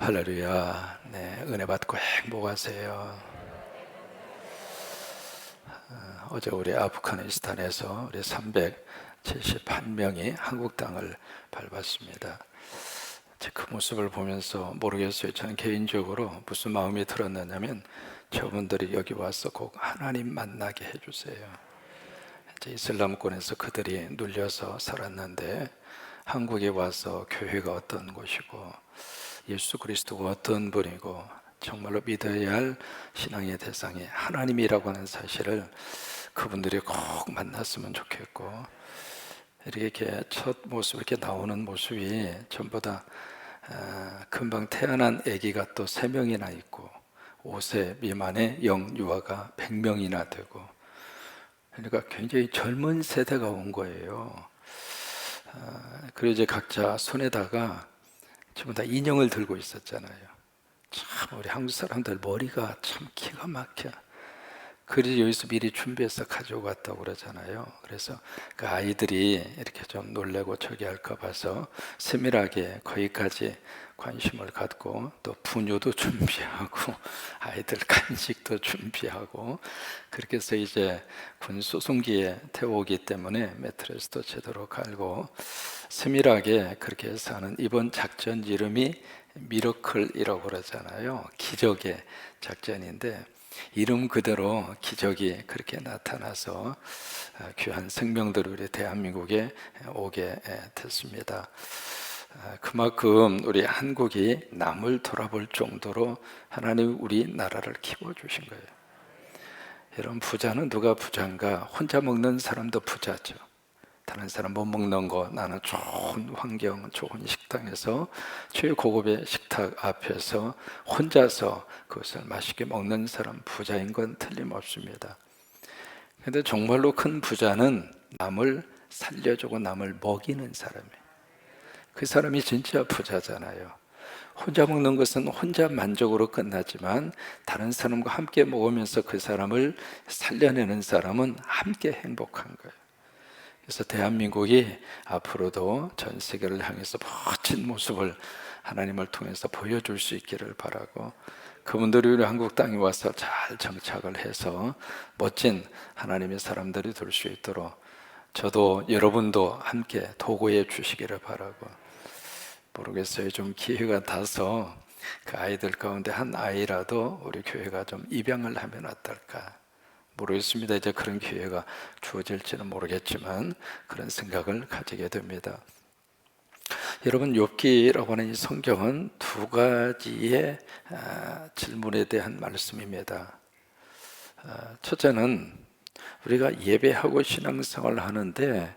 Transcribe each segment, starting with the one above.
할렐루야. 네, 은혜 받고 행복하세요. 어제 우리 아프가니스탄에서 우리 371명이 한국 땅을 밟았습니다. 그 모습을 보면서 모르겠어요. 저는 개인적으로 무슨 마음이 들었느냐면 저분들이 여기 와서 꼭 하나님 만나게 해주세요. 이제 이슬람권에서 그들이 눌려서 살았는데 한국에 와서 교회가 어떤 곳이고 예수 그리스도가 어떤 분이고 정말로 믿어야 할 신앙의 대상이 하나님이라고 하는 사실을 그분들이 꼭 만났으면 좋겠고, 이렇게 첫 모습 이렇게 나오는 모습이 전부 다 금방 태어난 아기가 또 3명이나 있고 5세 미만의 영유아가 100명이나 되고, 그러니까 굉장히 젊은 세대가 온 거예요. 그리고 이제 각자 손에다가 전부 다 인형을 들고 있었잖아요. 참 우리 한국 사람들 머리가 참 기가 막혀. 그래서 여기서 미리 준비해서 가지고 갔다고 그러잖아요. 그래서 그 아이들이 이렇게 좀 놀래고 저기 할까 봐서 세밀하게 거기까지 관심을 갖고, 또 분유도 준비하고 아이들 간식도 준비하고, 그렇게 해서 이제 군 수송기에 태우기 때문에 매트리스도 제대로 갈고 세밀하게 그렇게 해서 하는, 이번 작전 이름이 미러클이라고 그러잖아요. 기적의 작전인데 이름 그대로 기적이 그렇게 나타나서 귀한 생명들이 우리 대한민국에 오게 됐습니다. 그만큼 우리 한국이 남을 돌아볼 정도로 하나님 우리나라를 키워주신 거예요. 여러분, 부자는 누가 부자인가? 혼자 먹는 사람도 부자죠. 다른 사람 못 먹는 거, 나는 좋은 환경, 좋은 식당에서 최고급의 식탁 앞에서 혼자서 그것을 맛있게 먹는 사람, 부자인 건 틀림없습니다. 그런데 정말로 큰 부자는 남을 살려주고 남을 먹이는 사람이에요. 그 사람이 진짜 부자잖아요. 혼자 먹는 것은 혼자 만족으로 끝나지만 다른 사람과 함께 먹으면서 그 사람을 살려내는 사람은 함께 행복한 거예요. 그래서 대한민국이 앞으로도 전 세계를 향해서 멋진 모습을 하나님을 통해서 보여줄 수 있기를 바라고, 그분들이 우리 한국 땅에 와서 잘 정착을 해서 멋진 하나님의 사람들이 될 수 있도록 저도 여러분도 함께 도구해 주시기를 바라고, 모르겠어요. 좀 기회가 닿아서 그 아이들 가운데 한 아이라도 우리 교회가 좀 입양을 하면 어떨까 모르겠습니다. 이제 그런 기회가 주어질지는 모르겠지만 그런 생각을 가지게 됩니다. 여러분, 욥기라고 하는 이 성경은 두 가지의 질문에 대한 말씀입니다. 첫째는 우리가 예배하고 신앙생활을 하는데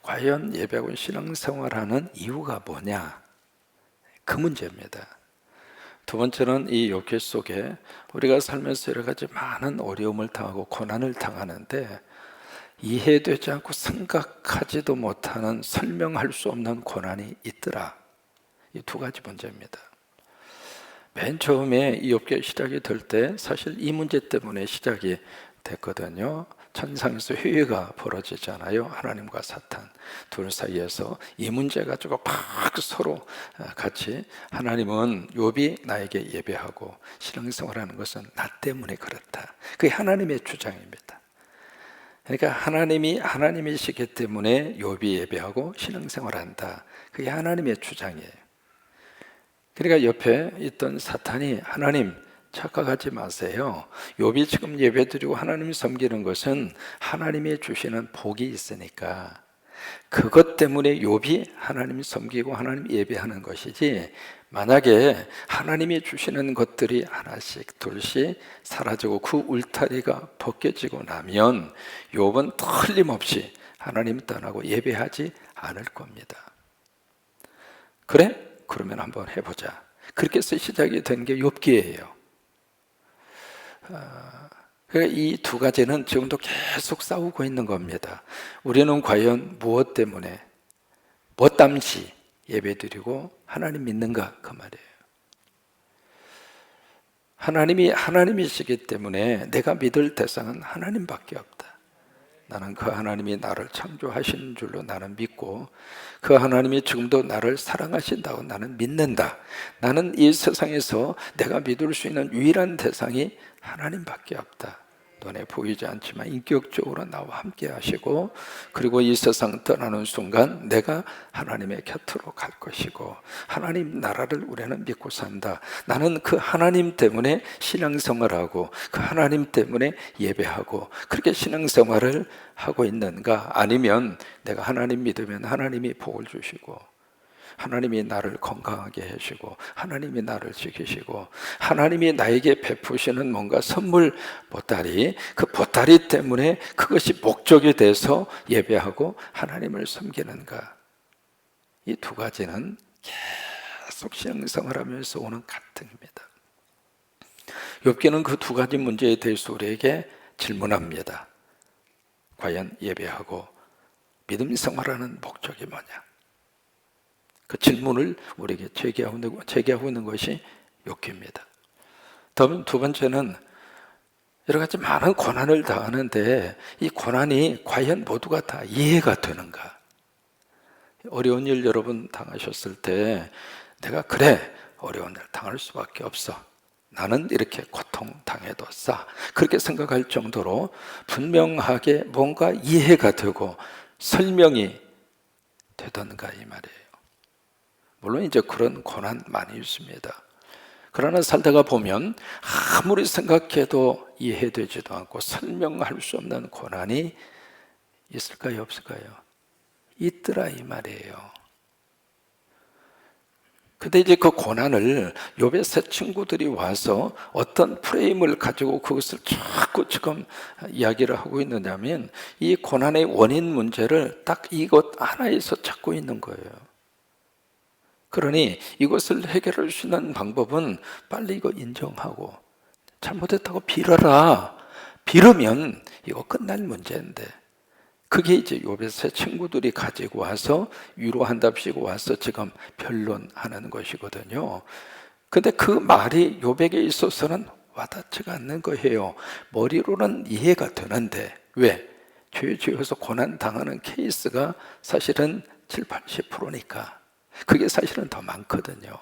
과연 예배하고 신앙생활하는 이유가 뭐냐? 그 문제입니다. 두 번째는 이 욥기 속에 우리가 살면서 여러 가지 많은 어려움을 당하고 고난을 당하는데 이해되지 않고 생각하지도 못하는, 설명할 수 없는 고난이 있더라. 이 두 가지 문제입니다. 맨 처음에 이 욥기 시작이 될 때 사실 이 문제 때문에 시작이 됐거든요. 천상에서 회의가 벌어지잖아요. 하나님과 사탄 둘 사이에서 이 문제 가지고 막 서로 같이, 하나님은 욥이 나에게 예배하고 신앙생활하는 것은 나 때문에 그렇다. 그게 하나님의 주장입니다. 그러니까 하나님이 하나님이시기 때문에 욥이 예배하고 신앙생활한다. 그게 하나님의 주장이에요. 그러니까 옆에 있던 사탄이, 하나님 착각하지 마세요. 욥이 지금 예배드리고 하나님 섬기는 것은 하나님이 주시는 복이 있으니까 그것 때문에 욥이 하나님 섬기고 하나님 예배하는 것이지, 만약에 하나님이 주시는 것들이 하나씩 둘씩 사라지고 그 울타리가 벗겨지고 나면 욥은 틀림없이 하나님 떠나고 예배하지 않을 겁니다. 그래? 그러면 한번 해보자. 그렇게 해서 시작이 된 게 욥기예요. 이 두 가지는 지금도 계속 싸우고 있는 겁니다. 우리는 과연 무엇 때문에, 뭐 땀시 예배드리고 하나님 믿는가, 그 말이에요. 하나님이 하나님이시기 때문에 내가 믿을 대상은 하나님밖에 없다. 나는 그 하나님이 나를 창조하신 줄로 나는 믿고 그 하나님이 지금도 나를 사랑하신다고 나는 믿는다. 나는 이 세상에서 내가 믿을 수 있는 유일한 대상이 하나님밖에 없다. 눈에 보이지 않지만 인격적으로 나와 함께 하시고 그리고 이 세상 떠나는 순간 내가 하나님의 곁으로 갈 것이고 하나님 나라를 우리는 믿고 산다. 나는 그 하나님 때문에 신앙생활하고 그 하나님 때문에 예배하고 그렇게 신앙생활을 하고 있는가? 아니면 내가 하나님 믿으면 하나님이 복을 주시고 하나님이 나를 건강하게 해주시고 하나님이 나를 지키시고 하나님이 나에게 베푸시는 뭔가 선물 보따리, 그 보따리 때문에 그것이 목적이 돼서 예배하고 하나님을 섬기는가? 이 두 가지는 계속 신앙생활하면서 오는 갈등입니다. 욥기는 그 두 가지 문제에 대해서 우리에게 질문합니다. 과연 예배하고 믿음 생활하는 목적이 뭐냐? 그 질문을 우리에게 제기하고 있는 것이 욥기입니다. 다음 두 번째는 여러 가지 많은 고난을 당하는데 이 고난이 과연 모두가 다 이해가 되는가? 어려운 일 여러분 당하셨을 때 내가 그래 어려운 일 당할 수밖에 없어. 나는 이렇게 고통당해도 싸. 그렇게 생각할 정도로 분명하게 뭔가 이해가 되고 설명이 되던가 이 말이에요. 물론 이제 그런 고난 많이 있습니다. 그러나 살다가 보면 아무리 생각해도 이해되지도 않고 설명할 수 없는 고난이 있을까요, 없을까요? 있더라 이 말이에요. 근데 이제 그 고난을 욥의 세 친구들이 와서 어떤 프레임을 가지고 그것을 자꾸 지금 이야기를 하고 있느냐면 이 고난의 원인 문제를 딱 이것 하나에서 찾고 있는 거예요. 그러니 이것을 해결할 수 있는 방법은 빨리 이거 인정하고 잘못했다고 빌어라. 빌으면 이거 끝날 문제인데 그게 이제 욥의 세 친구들이 가지고 와서 위로한답시고 와서 지금 변론하는 것이거든요. 근데 그 말이 욥에게 있어서는 와닿지가 않는 거예요. 머리로는 이해가 되는데 왜? 죄 지어서 고난 당하는 케이스가 사실은 7, 80%니까 그게 사실은 더 많거든요.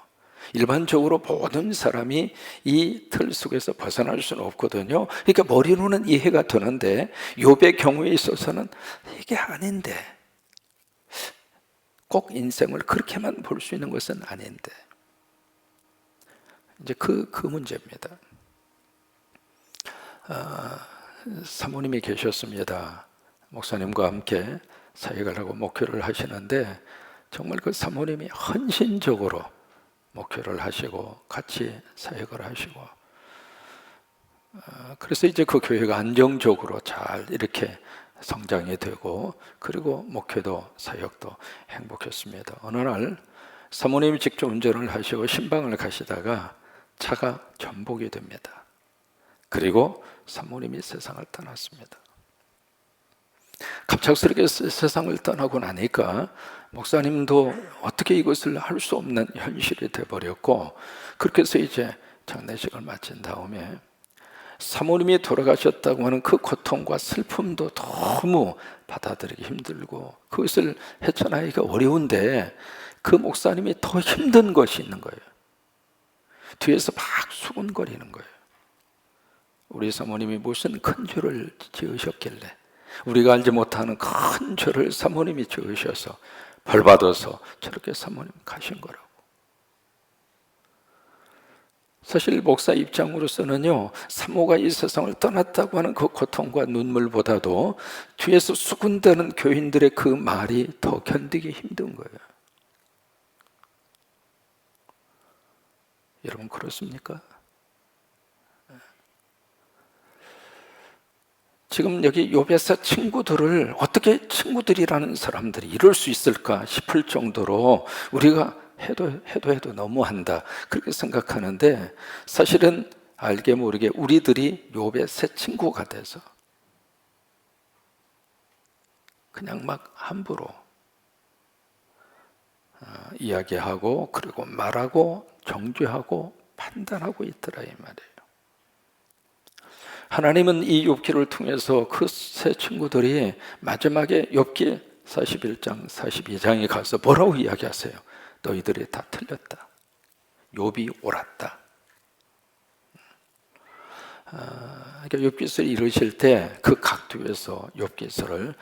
일반적으로 모든 사람이 이 틀 속에서 벗어날 수는 없거든요. 그러니까 머리로는 이해가 되는데 욥의 경우에 있어서는 이게 아닌데 꼭 인생을 그렇게만 볼 수 있는 것은 아닌데 이제 그 문제입니다. 사모님이 계셨습니다. 목사님과 함께 사역을 하고 목회를 하시는데 정말 그 사모님이 헌신적으로 목회를 하시고 같이 사역을 하시고 그래서 이제 그 교회가 안정적으로 잘 이렇게 성장이 되고 그리고 목회도 사역도 행복했습니다. 어느 날 사모님이 직접 운전을 하시고 신방을 가시다가 차가 전복이 됩니다. 그리고 사모님이 세상을 떠났습니다. 갑작스럽게 세상을 떠나고 나니까 목사님도 어떻게 이것을 할 수 없는 현실이 되어버렸고 그렇게 해서 이제 장례식을 마친 다음에 사모님이 돌아가셨다고 하는 그 고통과 슬픔도 너무 받아들이기 힘들고 그것을 헤쳐나가기가 어려운데 그 목사님이 더 힘든 것이 있는 거예요. 뒤에서 막 수군거리는 거예요. 우리 사모님이 무슨 큰 죄를 지으셨길래 우리가 알지 못하는 큰 죄를 사모님이 지으셔서 벌 받아서 저렇게 사모님 가신 거라고. 사실 목사 입장으로서는요, 사모가 이 세상을 떠났다고 하는 그 고통과 눈물보다도 뒤에서 수군대는 교인들의 그 말이 더 견디기 힘든 거예요. 여러분 그렇습니까? 지금 여기 욥에서 친구들을 어떻게 친구들이라는 사람들이 이럴 수 있을까 싶을 정도로 우리가 해도 너무한다 그렇게 생각하는데 사실은 알게 모르게 우리들이 욥의 새 친구가 돼서 그냥 막 함부로 이야기하고 그리고 말하고 정죄하고 판단하고 있더라 이 말이에요. 하나님은 이 욥기를 통해서 그 세 친구들이 마지막에 욥기 41장, 42장에 가서 뭐라고 이야기하세요? 너희들이 다 틀렸다. 욥이 옳았다. 그러니까 욥기서를 읽으실 때 그 각도에서 욥기서를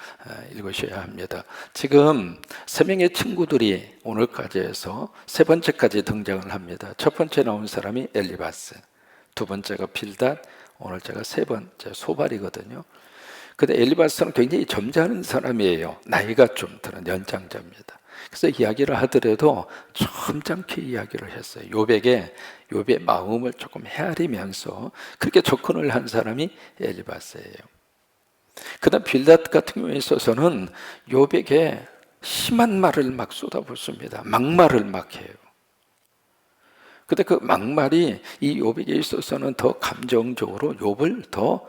읽으셔야 합니다. 지금 세 명의 친구들이 오늘까지 해서 세 번째까지 등장을 합니다. 첫 번째 나온 사람이 엘리바스, 두 번째가 빌닷, 오늘 제가 세 번째 소발이거든요. 근데 엘리바스는 굉장히 점잖은 사람이에요. 나이가 좀 드는 연장자입니다. 그래서 이야기를 하더라도 점잖게 이야기를 했어요. 욥의 마음을 조금 헤아리면서 그렇게 접근을 한 사람이 엘리바스예요. 그다음 빌닷 같은 경우에 있어서는 욥에게 심한 말을 막 쏟아붓습니다. 막말을 막 해요. 근데 그 막말이 이 욥에게 있어서는 더 감정적으로 욥을 더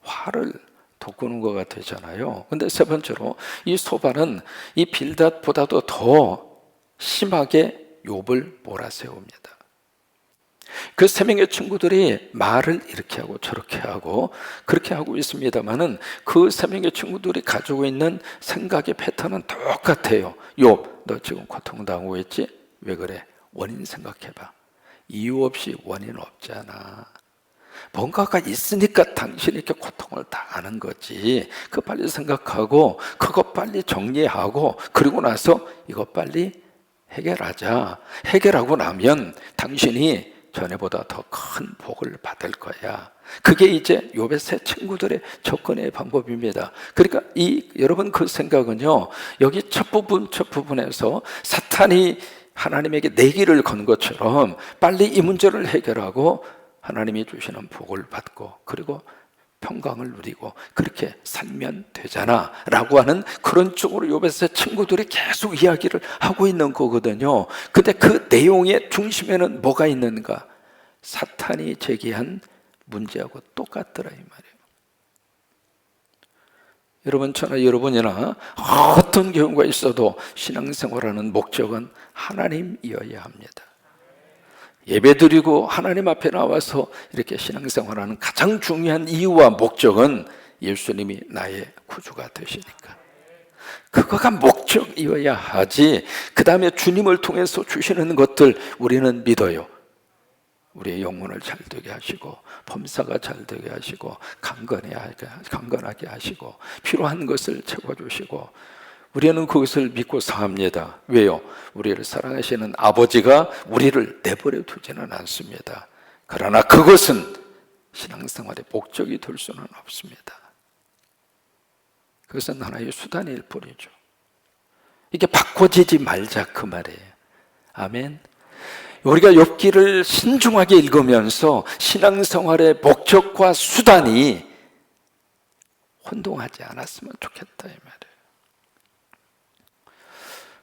화를 돋구는 것 같았잖아요. 근데 세 번째로 이 소발은 이 빌닷보다도 더 심하게 욥을 몰아세웁니다. 그 세 명의 친구들이 말을 이렇게 하고 저렇게 하고 그렇게 하고 있습니다만은 그 세 명의 친구들이 가지고 있는 생각의 패턴은 똑같아요. 욥, 너 지금 고통당하고 있지? 왜 그래? 원인 생각해봐. 이유 없이 원인 없잖아. 뭔가가 있으니까 당신이 이렇게 고통을 당하는 거지. 그거 빨리 생각하고 그거 빨리 정리하고 그리고 나서 이거 빨리 해결하자. 해결하고 나면 당신이 전에보다 더 큰 복을 받을 거야. 그게 이제 욥의 세 친구들의 접근의 방법입니다. 그러니까 여러분 그 생각은요, 여기 첫 부분에서 사탄이 하나님에게 내기를 건 것처럼 빨리 이 문제를 해결하고 하나님이 주시는 복을 받고 그리고 평강을 누리고 그렇게 살면 되잖아 라고 하는 그런 쪽으로 욥의 친구들이 계속 이야기를 하고 있는 거거든요. 근데 그 내용의 중심에는 뭐가 있는가? 사탄이 제기한 문제하고 똑같더라 이 말이에요. 여러분, 저나 여러분이나 어떤 경우가 있어도 신앙생활하는 목적은 하나님이어야 합니다. 예배드리고 하나님 앞에 나와서 이렇게 신앙생활하는 가장 중요한 이유와 목적은 예수님이 나의 구주가 되시니까 그거가 목적이어야 하지. 그 다음에 주님을 통해서 주시는 것들 우리는 믿어요. 우리의 영혼을 잘 되게 하시고 범사가 잘 되게 하시고 강건하게 하시고 필요한 것을 채워주시고 우리는 그것을 믿고 사합니다. 왜요? 우리를 사랑하시는 아버지가 우리를 내버려 두지는 않습니다. 그러나 그것은 신앙생활의 목적이 될 수는 없습니다. 그것은 하나의 수단일 뿐이죠. 이게 바꿔지지 말자 그 말이에요. 아멘. 우리가 욥기를 신중하게 읽으면서 신앙생활의 목적과 수단이 혼동하지 않았으면 좋겠다 이 말이에요.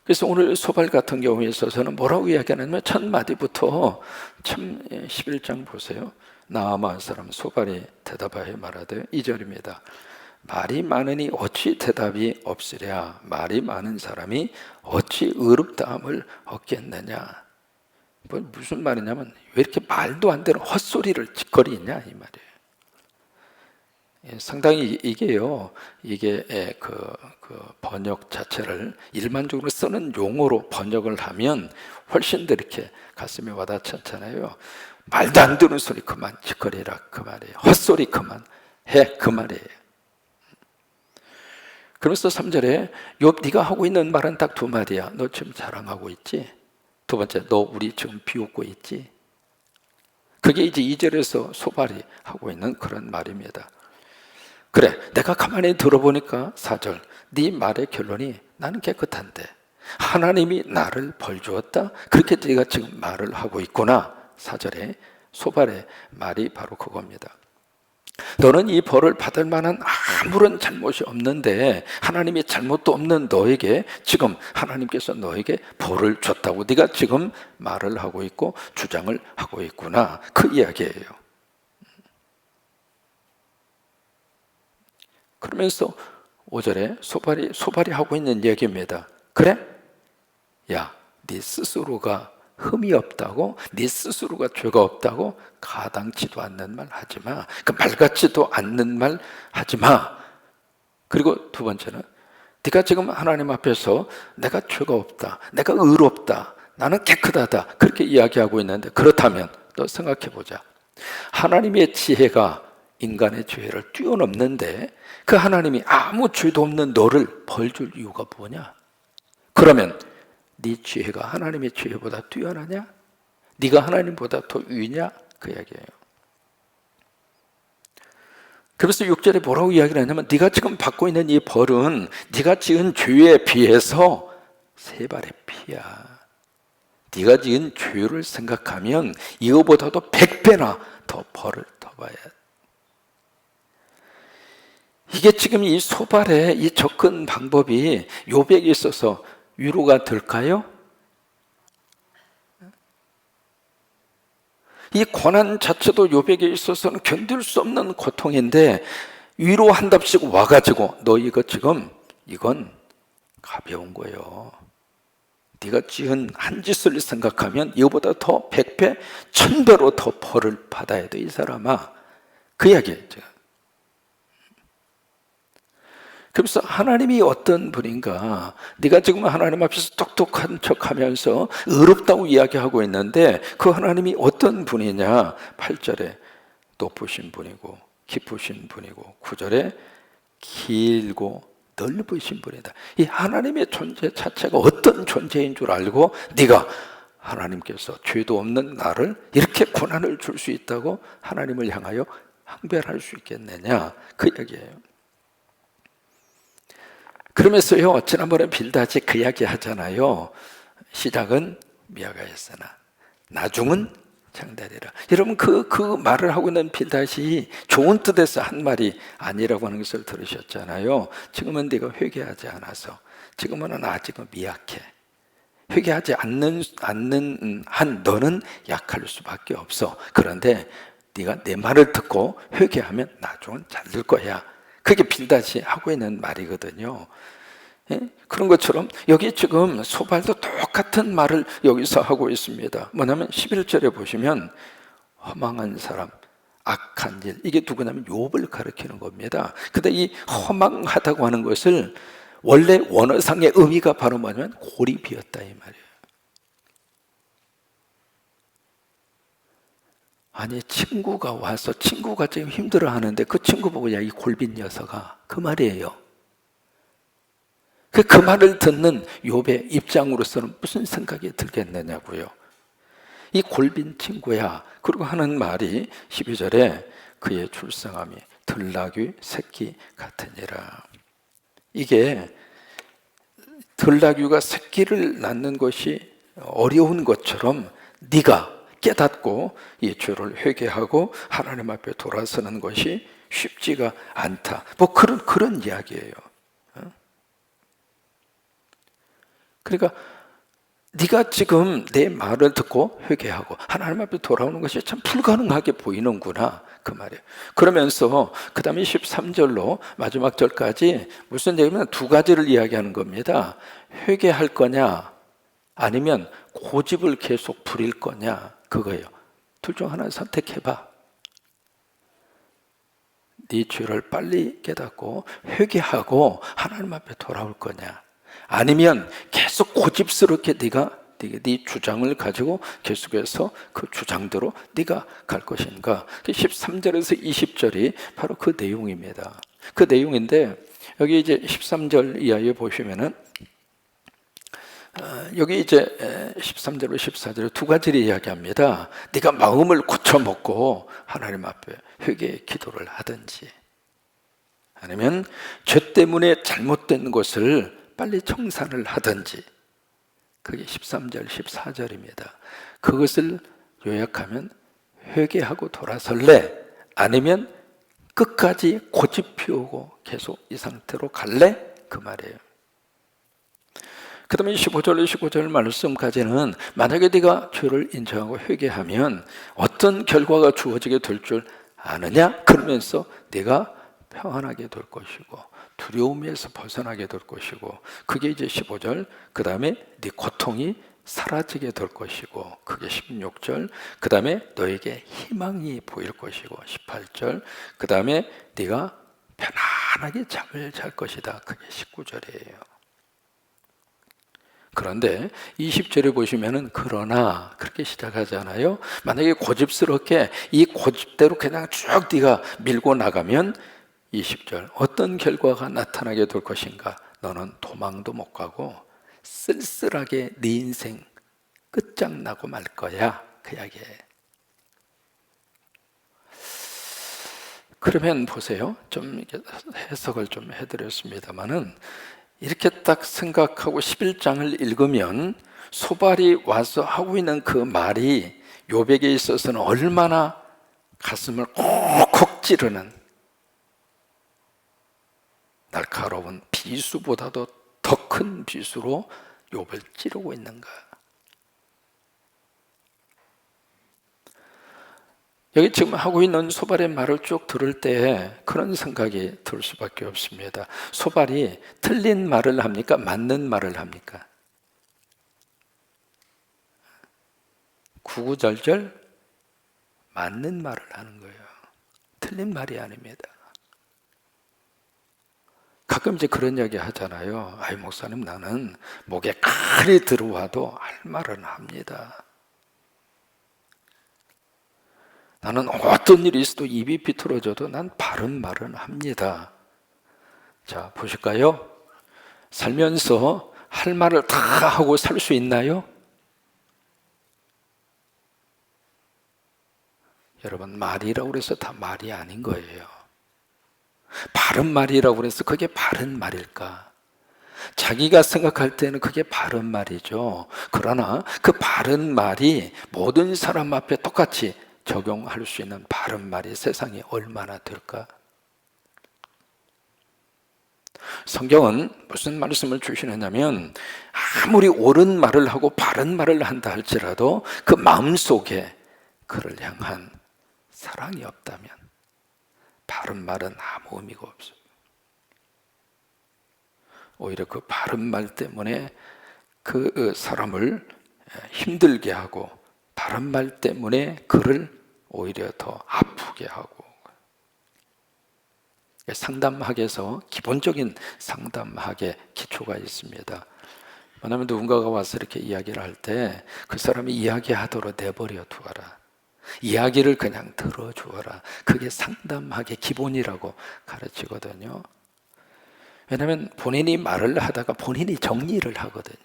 그래서 오늘 소발 같은 경우에 있어서는 뭐라고 이야기하냐면 첫 마디부터 참 11장 보세요. 나아마 사람 소발이 대답하여 말하되 2절입니다. 말이 많으니 어찌 대답이 없으랴. 말이 많은 사람이 어찌 의롭다함을 얻겠느냐. 무슨 말이냐면 왜 이렇게 말도 안 되는 헛소리를 짓거리냐 이 말이에요. 상당히 이게 그 번역 자체를 일반적으로 쓰는 용어로 번역을 하면 훨씬 더 이렇게 가슴에 와닿잖아요. 말도 안 되는 소리 그만 짓거리라 그 말이에요. 헛소리 그만 해 그 말이에요. 그러면서 3절에 욥 네가 하고 있는 말은 딱 두 마디야. 너 지금 자랑하고 있지? 두 번째, 너 우리 지금 비웃고 있지? 그게 이제 2절에서 소발이 하고 있는 그런 말입니다. 그래, 내가 가만히 들어보니까 4절, 네 말의 결론이 나는 깨끗한데 하나님이 나를 벌 주었다? 그렇게 네가 지금 말을 하고 있구나. 4절에 소발의 말이 바로 그겁니다. 너는 이 벌을 받을 만한 아무런 잘못이 없는데 하나님의 잘못도 없는 너에게 지금 하나님께서 너에게 벌을 줬다고 네가 지금 말을 하고 있고 주장을 하고 있구나. 그 이야기예요. 그러면서 5절에 소발이 하고 있는 얘기입니다. 그래? 야, 네 스스로가 흠이 없다고, 네 스스로가 죄가 없다고 가당치도 않는 말 하지 마. 그 말 같지도 않는 말 하지 마. 그리고 두 번째는 네가 지금 하나님 앞에서 내가 죄가 없다, 내가 의롭다, 나는 깨끗하다 그렇게 이야기하고 있는데, 그렇다면 너 생각해 보자. 하나님의 지혜가 인간의 죄를 뛰어넘는데 그 하나님이 아무 죄도 없는 너를 벌 줄 이유가 뭐냐? 그러면 네 지혜가 하나님의 지혜보다 뛰어나냐? 네가 하나님보다 더 위냐? 그 이야기예요. 그래서 6절에 뭐라고 이야기를 하냐면, 네가 지금 받고 있는 이 벌은 네가 지은 죄에 비해서 세 발의 피야. 네가 지은 죄를 생각하면 이거보다도 100배나 더 벌을 더 봐야 돼. 이게 지금 이 소발의 이 접근 방법이 욥에게 있어서 위로가 될까요? 이 고난 자체도 욥에게 있어서는 견딜 수 없는 고통인데 위로한답시고 와가지고 너 이거 지금 이건 가벼운 거예요. 네가 지은 한 짓을 생각하면 이거보다 더 100배, 1000배로 더 벌을 받아야 돼, 이 사람아. 그 이야기죠. 그래서 하나님이 어떤 분인가, 네가 지금 하나님 앞에서 똑똑한 척하면서 의롭다고 이야기하고 있는데 그 하나님이 어떤 분이냐. 8절에 높으신 분이고 깊으신 분이고 9절에 길고 넓으신 분이다. 이 하나님의 존재 자체가 어떤 존재인 줄 알고 네가 하나님께서 죄도 없는 나를 이렇게 고난을 줄 수 있다고 하나님을 향하여 항변할 수 있겠느냐, 그 이야기예요. 그러면서요, 지난번에 빌닷이 그 이야기 하잖아요. 시작은 미아가였으나 나중은 장달이라. 여러분 그 말을 하고 있는 빌닷이 좋은 뜻에서 한 말이 아니라고 하는 것을 들으셨잖아요. 지금은 네가 회개하지 않아서, 지금은 아직은 미약해. 회개하지 않는 한 너는 약할 수밖에 없어. 그런데 네가 내 말을 듣고 회개하면 나중은 잘 될 거야. 그게 빌닷이 하고 있는 말이거든요. 예? 그런 것처럼 여기 지금 소발도 똑같은 말을 여기서 하고 있습니다. 뭐냐면 11절에 보시면 허망한 사람, 악한 일, 이게 누구냐면 욥을 가리키는 겁니다. 근데 이 허망하다고 하는 것을 원래 원어상의 의미가 바로 뭐냐면 골이 비었다, 이 말이에요. 아니, 친구가 와서 친구가 지금 힘들어하는데 그 친구 보고 야, 이 골빈 녀석아, 그 말이에요. 그 말을 듣는 욥의 입장으로서는 무슨 생각이 들겠느냐고요. 이 골빈 친구야. 그리고 하는 말이 12절에 그의 출생함이 들나귀 새끼 같으니라. 이게 들나귀가 새끼를 낳는 것이 어려운 것처럼 네가 깨닫고 이 죄를 회개하고 하나님 앞에 돌아서는 것이 쉽지가 않다. 뭐 그런 이야기예요. 그러니까 네가 지금 내 말을 듣고 회개하고 하나님 앞에 돌아오는 것이 참 불가능하게 보이는구나, 그 말이에요. 그러면서 그 다음에 13절로 마지막 절까지 무슨 얘기냐면 두 가지를 이야기하는 겁니다. 회개할 거냐 아니면 고집을 계속 부릴 거냐, 그거예요. 둘 중 하나 선택해봐. 네 죄를 빨리 깨닫고 회개하고 하나님 앞에 돌아올 거냐, 아니면 계속 고집스럽게 네 주장을 가지고 계속해서 그 주장대로 네가 갈 것인가. 13절에서 20절이 바로 그 내용입니다. 그 내용인데 여기 이제 13절 이하에 보시면은 여기 이제 13절로 14절에 두 가지를 이야기합니다. 네가 마음을 고쳐먹고 하나님 앞에 회개의 기도를 하든지, 아니면 죄 때문에 잘못된 것을 빨리 청산을 하든지. 그게 13절, 14절입니다. 그것을 요약하면 회개하고 돌아설래? 아니면 끝까지 고집 피우고 계속 이 상태로 갈래? 그 말이에요. 그 다음에 15절 말씀까지는 만약에 네가 죄를 인정하고 회개하면 어떤 결과가 주어지게 될 줄 아느냐? 그러면서 네가 평안하게 될 것이고 두려움에서 벗어나게 될 것이고, 그게 이제 15절, 그 다음에 네 고통이 사라지게 될 것이고, 그게 16절. 그 다음에 너에게 희망이 보일 것이고, 18절. 그 다음에 네가 편안하게 잠을 잘 것이다. 그게 19절이에요. 그런데 20절에 보시면은 그러나 그렇게 시작하잖아요. 만약에 고집스럽게 이 고집대로 그냥 쭉 네가 밀고 나가면 20절 어떤 결과가 나타나게 될 것인가? 너는 도망도 못 가고 쓸쓸하게 네 인생 끝장나고 말 거야. 그 이야기예요. 그러면 보세요. 좀 해석을 좀 해드렸습니다만은 이렇게 딱 생각하고 11장을 읽으면 소발이 와서 하고 있는 그 말이 욥에게 있어서는 얼마나 가슴을 콕콕 찌르는 날카로운 비수보다도 더 큰 비수로 욥을 찌르고 있는가. 여기 지금 하고 있는 소발의 말을 쭉 들을 때 그런 생각이 들 수밖에 없습니다. 소발이 틀린 말을 합니까? 맞는 말을 합니까? 구구절절 맞는 말을 하는 거예요. 틀린 말이 아닙니다. 가끔 이제 그런 이야기 하잖아요. 아이, 목사님, 나는 목에 칼이 들어와도 할 말은 합니다. 나는 어떤 일이 있어도 입이 비틀어져도 난 바른 말은 합니다. 자, 보실까요? 살면서 할 말을 다 하고 살 수 있나요? 여러분, 말이라고 해서 다 말이 아닌 거예요. 바른 말이라고 해서 그게 바른 말일까? 자기가 생각할 때는 그게 바른 말이죠. 그러나 그 바른 말이 모든 사람 앞에 똑같이 적용할 수 있는 바른 말이 세상에 얼마나 될까? 성경은 무슨 말씀을 주시느냐면 아무리 옳은 말을 하고 바른 말을 한다 할지라도 그 마음속에 그를 향한 사랑이 없다면 바른 말은 아무 의미가 없어요. 오히려 그 바른 말 때문에 그 사람을 힘들게 하고 바른 말 때문에 그를 오히려 더 아프게 하고. 상담학에서 기본적인 상담학의 기초가 있습니다. 왜냐하면 누군가가 와서 이렇게 이야기를 할 때 그 사람이 이야기하도록 내버려 두어라. 이야기를 그냥 들어주어라. 그게 상담학의 기본이라고 가르치거든요. 왜냐하면 본인이 말을 하다가 본인이 정리를 하거든요.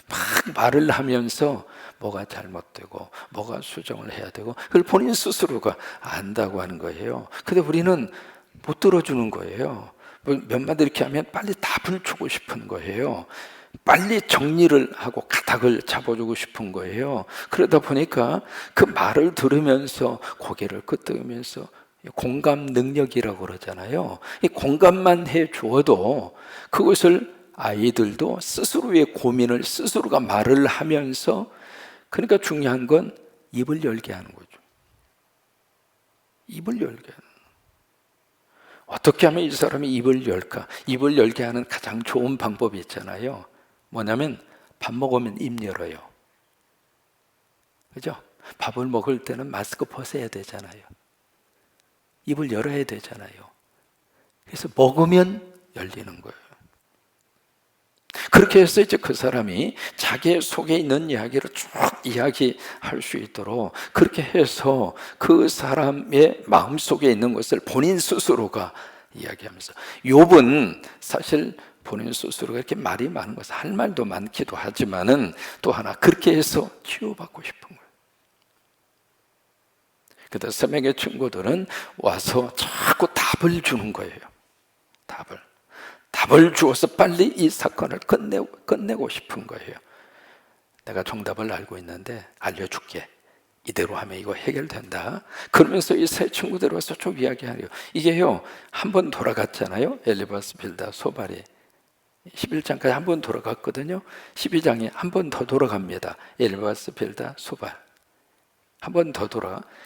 막 말을 하면서 뭐가 잘못되고 뭐가 수정을 해야 되고 그걸 본인 스스로가 안다고 하는 거예요. 근데 우리는 못 들어주는 거예요. 몇 마디 이렇게 하면 빨리 답을 주고 싶은 거예요. 빨리 정리를 하고 가닥을 잡아주고 싶은 거예요. 그러다 보니까 그 말을 들으면서 고개를 끄덕이면서 공감 능력이라고 그러잖아요. 이 공감만 해 주어도 그것을 아이들도 스스로의 고민을 스스로가 말을 하면서, 그러니까 중요한 건 입을 열게 하는 거죠. 입을 열게 하는. 어떻게 하면 이 사람이 입을 열까? 입을 열게 하는 가장 좋은 방법이 있잖아요. 뭐냐면 밥 먹으면 입 열어요. 그죠? 밥을 먹을 때는 마스크 벗어야 되잖아요. 입을 열어야 되잖아요. 그래서 먹으면 열리는 거예요. 그렇게 해서 이제 그 사람이 자기 속에 있는 이야기를 쭉 이야기할 수 있도록 그렇게 해서 그 사람의 마음속에 있는 것을 본인 스스로가 이야기하면서, 욥은 사실 본인 스스로가 이렇게 말이 많은 것은 할 말도 많기도 하지만은 또 하나 그렇게 해서 치유받고 싶은 거예요. 그때 세 명의 친구들은 와서 자꾸 답을 주는 거예요. 답을 주어서 빨리 이 사건을 끝내고 싶은 거예요. 내가 정답을 알고 있는데 알려줄게. 이대로 하면 이거 해결된다. 그러면서 이 세 친구들 와서 좀 이야기하래요. 이게요, 한 번 돌아갔잖아요. 엘리바스 빌다 소발이 11장까지 한 번 돌아갔거든요. 12장에 한 번 더 돌아갑니다. 엘리바스 빌다 소발 한 번 더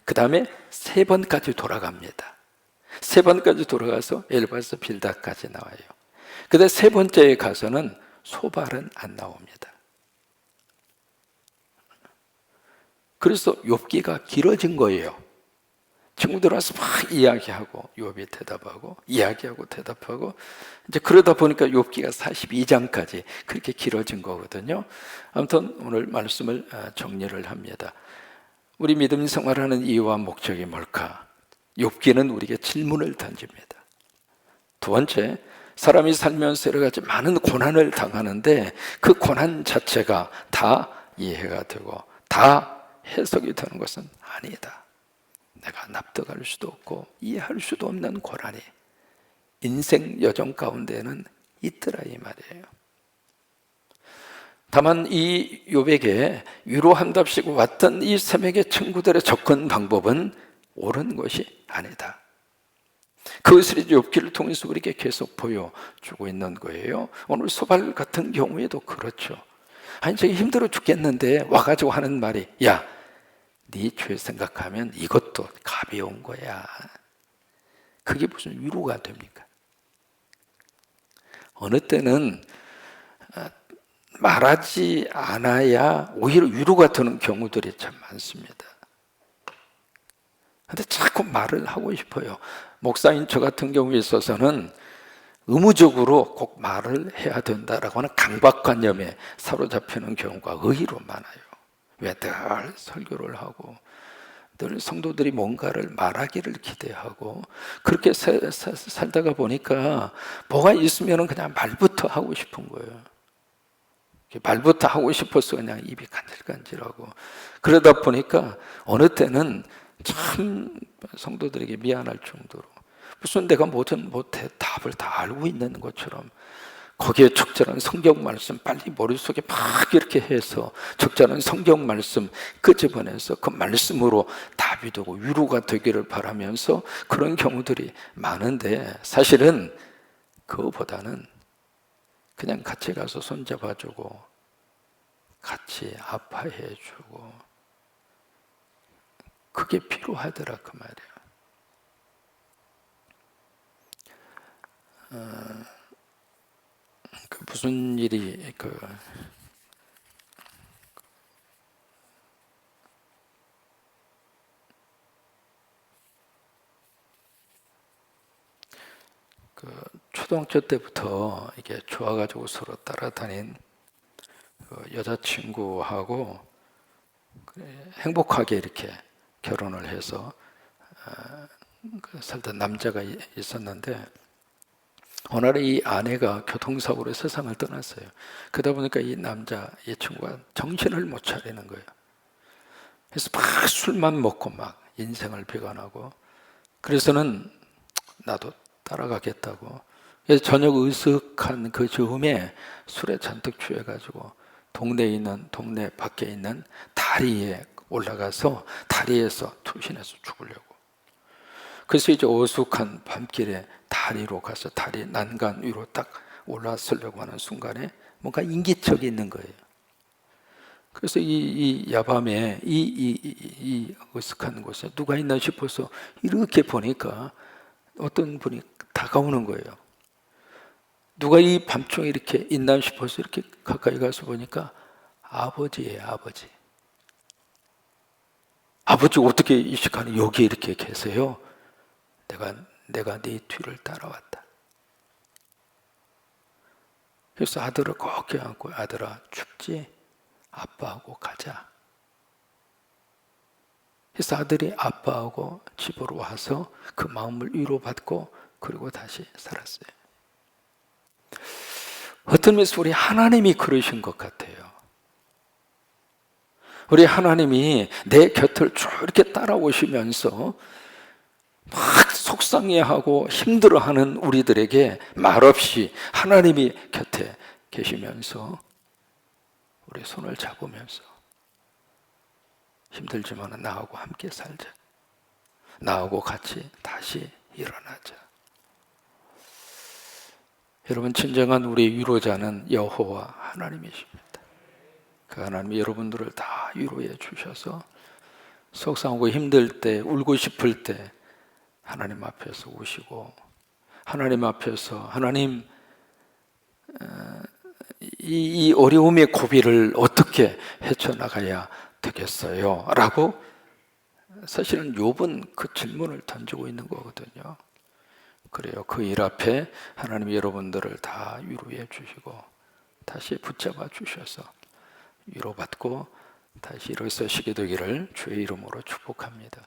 그 다음에 세 번까지 돌아갑니다. 세 번까지 돌아가서 엘리바스 빌다까지 나와요. 근데 세 번째에 가서는 소발은 안 나옵니다. 그래서 욥기가 길어진 거예요. 친구들 와서 막 이야기하고 욥이 대답하고 이야기하고 대답하고 이제 그러다 보니까 욥기가 42장까지 그렇게 길어진 거거든요. 아무튼 오늘 말씀을 정리를 합니다. 우리 믿음 생활하는 이유와 목적이 뭘까? 욥기는 우리에게 질문을 던집니다. 두 번째, 사람이 살면서 여러 가지 많은 고난을 당하는데 그 고난 자체가 다 이해가 되고 다 해석이 되는 것은 아니다. 내가 납득할 수도 없고 이해할 수도 없는 고난이 인생 여정 가운데는 있더라 이 말이에요. 다만 이 욥에게 위로한답시고 왔던 이 세 명의 친구들의 접근 방법은 옳은 것이 아니다. 그것을 이제 욥기를 통해서 우리에게 계속 보여주고 있는 거예요. 오늘 소발 같은 경우에도 그렇죠. 아니 저기 힘들어 죽겠는데 와가지고 하는 말이 야, 네 죄 생각하면 이것도 가벼운 거야. 그게 무슨 위로가 됩니까? 어느 때는 말하지 않아야 오히려 위로가 되는 경우들이 참 많습니다. 근데 자꾸 말을 하고 싶어요. 목사인 저 같은 경우에 있어서는 의무적으로 꼭 말을 해야 된다라고 하는 강박관념에 사로잡히는 경우가 의외로 많아요. 왜 늘 설교를 하고 늘 성도들이 뭔가를 말하기를 기대하고 그렇게 살다가 보니까 뭐가 있으면 그냥 말부터 하고 싶은 거예요. 말부터 하고 싶어서 그냥 입이 간질간질하고 그러다 보니까 어느 때는 참 성도들에게 미안할 정도로 무슨 내가 뭐든 못해 답을 다 알고 있는 것처럼 거기에 적절한 성경 말씀 빨리 머릿속에 막 이렇게 해서 적절한 성경 말씀 끄집어내서 그 말씀으로 답이 되고 위로가 되기를 바라면서 그런 경우들이 많은데 사실은 그거보다는 그냥 같이 가서 손잡아주고 같이 아파해주고 그게 필요하더라 그 말이에요. 무슨 일이 초등학교 때부터 이게 좋아가지고 서로 따라다닌 여자친구하고 행복하게 이렇게 결혼을 해서 살던 남자가 있었는데 어느 날 이 아내가 교통사고로 세상을 떠났어요. 그러다 보니까 이 남자, 이 친구가 정신을 못 차리는 거예요. 그래서 막 술만 먹고 막 인생을 비관하고 그래서는 나도 따라가겠다고 그래서 저녁 으슥한 그 즈음에 술에 잔뜩 취해가지고 동네 밖에 있는 다리에 올라가서 다리에서 투신해서 죽으려고. 그래서 이제 어숙한 밤길에 다리로 가서 다리 난간 위로 딱 올라서려고 하는 순간에 뭔가 인기척이 있는 거예요. 그래서 이 야밤에 이 어숙한 곳에 누가 있나 싶어서 이렇게 보니까 어떤 분이 다가오는 거예요. 누가 이 밤중에 이렇게 있나 싶어서 이렇게 가까이 가서 보니까 아버지예요, 아버지. 아버지 어떻게 이 시간에 여기 이렇게 계세요? 내가 네 뒤를 따라왔다. 그래서 아들을 꼭 껴안고 아들아 춥지? 아빠하고 가자. 그래서 아들이 아빠하고 집으로 와서 그 마음을 위로받고 그리고 다시 살았어요. 어떤 면에서 우리 하나님이 그러신 것 같아요. 우리 하나님이 내 곁을 쭉 이렇게 따라오시면서 막 속상해하고 힘들어하는 우리들에게 말없이 하나님이 곁에 계시면서 우리 손을 잡으면서 힘들지만 나하고 함께 살자. 나하고 같이 다시 일어나자. 여러분 진정한 우리 위로자는 여호와 하나님이십니다. 그 하나님이 여러분들을 다 위로해 주셔서 속상하고 힘들 때 울고 싶을 때 하나님 앞에서 우시고 하나님 앞에서 하나님 이 어려움의 고비를 어떻게 헤쳐나가야 되겠어요? 라고 사실은 욥은 그 질문을 던지고 있는 거거든요. 그래요. 그 일 앞에 하나님이 여러분들을 다 위로해 주시고 다시 붙잡아 주셔서 위로받고 다시 일어서시게 되기를 주의 이름으로 축복합니다.